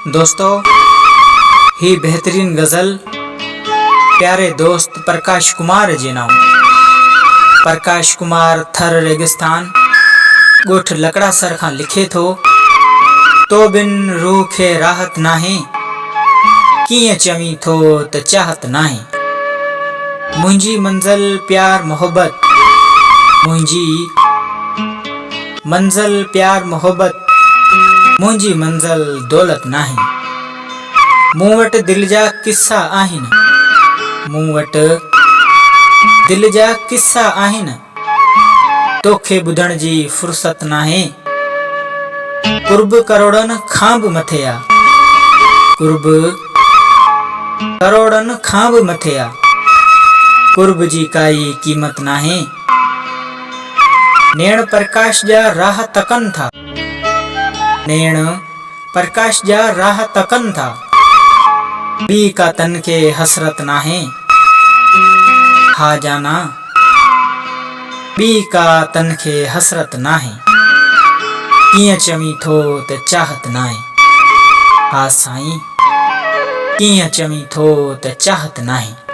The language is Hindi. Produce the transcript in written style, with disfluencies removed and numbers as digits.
दोस्तों, ही बेहतरीन गज़ल प्यारे दोस्त प्रकाश कुमार जी नाम। प्रकाश कुमार थर रेगिस्तान गोठ लकड़ा सर खां लिखे थो। तो बिन रूह खे राहत नाहे, कीअं चवीं थो त चाहत नाहे। मुंहिंजी मंज़िल प्यार मोहब्बत, मुंहिंजी मंज़िल प्यार मोहब्बत, मुंहिंजी मंज़िल दौलत नाहे। मूं वटि दिलि जा किस्सा आहिनि, मूं वटि दिलि जा किस्सा आहिनि, तोखे ॿुधण जी फ़ुर्सत नाहे। कुर्ब करोड़नि खां बि मथे आ, कुर्ब करोड़नि खां बि मथे आ, कुर्ब जी काई क़ीमत नाहे। नेण प्रकाश जा राह तकनि था, नेण प्रकाश जा राह तकनि था, ॿी का तन खे हसरत नाहे। हा जाना, ॿी का तन खे हसरत नाहे, कीअं चवीं थो त चाहत नाहे। हा साईं, कीअं चवीं थो त चाहत नाहे।